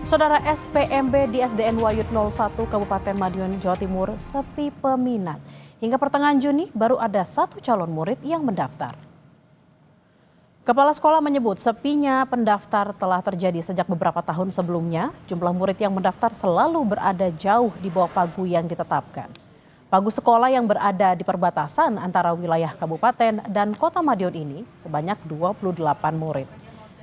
Saudara SPMB di SDN Wayut 01 Kabupaten Madiun, Jawa Timur sepi peminat. Hingga pertengahan Juni baru ada 1 calon murid yang mendaftar. Kepala sekolah menyebut sepinya pendaftar telah terjadi sejak beberapa tahun sebelumnya. Jumlah murid yang mendaftar selalu berada jauh di bawah pagu yang ditetapkan. Pagu sekolah yang berada di perbatasan antara wilayah kabupaten dan kota Madiun ini sebanyak 28 murid.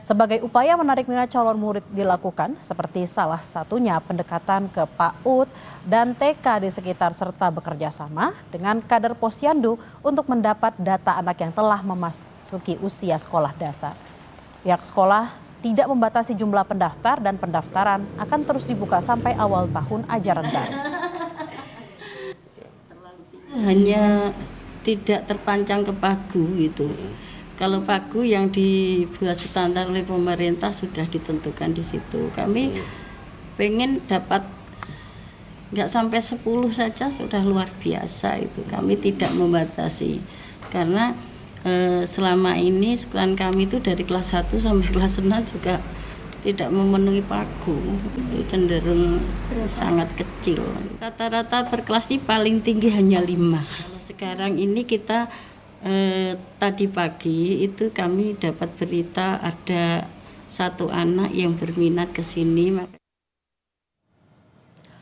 Sebagai upaya menarik minat calon murid dilakukan, seperti salah satunya pendekatan ke PAUD dan TK di sekitar serta bekerja sama dengan kader Posyandu untuk mendapat data anak yang telah memasuki usia sekolah dasar. Pihak sekolah tidak membatasi jumlah pendaftar dan pendaftaran akan terus dibuka sampai awal tahun ajaran baru. Hanya tidak terpancang ke pagu gitu. Kalau pagu yang dibuat standar oleh pemerintah sudah ditentukan di situ. Kami pengen dapat nggak sampai 10 saja sudah luar biasa itu. Kami tidak membatasi karena selama ini sekolah kami itu dari kelas 1 sampai kelas 6 juga tidak memenuhi pagu, itu cenderung sangat kecil. Rata-rata per kelas ini paling tinggi hanya 5. Kalau sekarang ini kita tadi pagi itu kami dapat berita ada 1 anak yang berminat ke sini.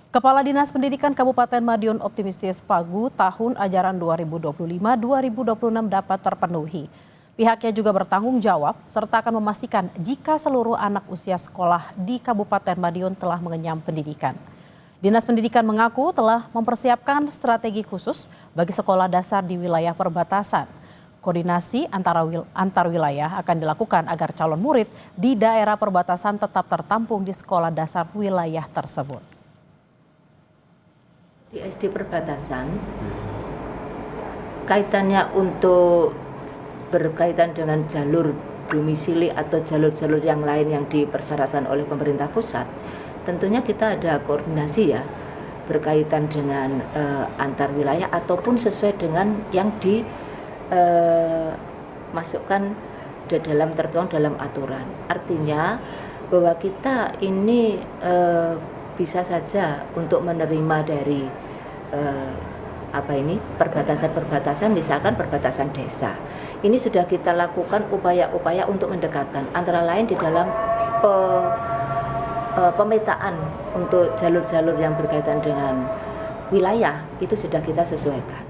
Kepala Dinas Pendidikan Kabupaten Madiun optimistis pagu tahun ajaran 2025-2026 dapat terpenuhi. Pihaknya juga bertanggung jawab serta akan memastikan jika seluruh anak usia sekolah di Kabupaten Madiun telah mengenyam pendidikan. Dinas Pendidikan mengaku telah mempersiapkan strategi khusus bagi sekolah dasar di wilayah perbatasan. Koordinasi antar wilayah akan dilakukan agar calon murid di daerah perbatasan tetap tertampung di sekolah dasar wilayah tersebut. Di SD perbatasan, kaitannya untuk berkaitan dengan jalur domisili atau jalur-jalur yang lain yang dipersyaratkan oleh pemerintah pusat, tentunya kita ada koordinasi ya berkaitan dengan antar wilayah ataupun sesuai dengan yang dimasukkan dalam tertuang dalam aturan. Artinya bahwa kita ini bisa saja untuk menerima dari perbatasan, misalkan perbatasan desa. Ini sudah kita lakukan upaya-upaya untuk mendekatkan, antara lain di dalam pemetaan untuk jalur-jalur yang berkaitan dengan wilayah itu sudah kita sesuaikan.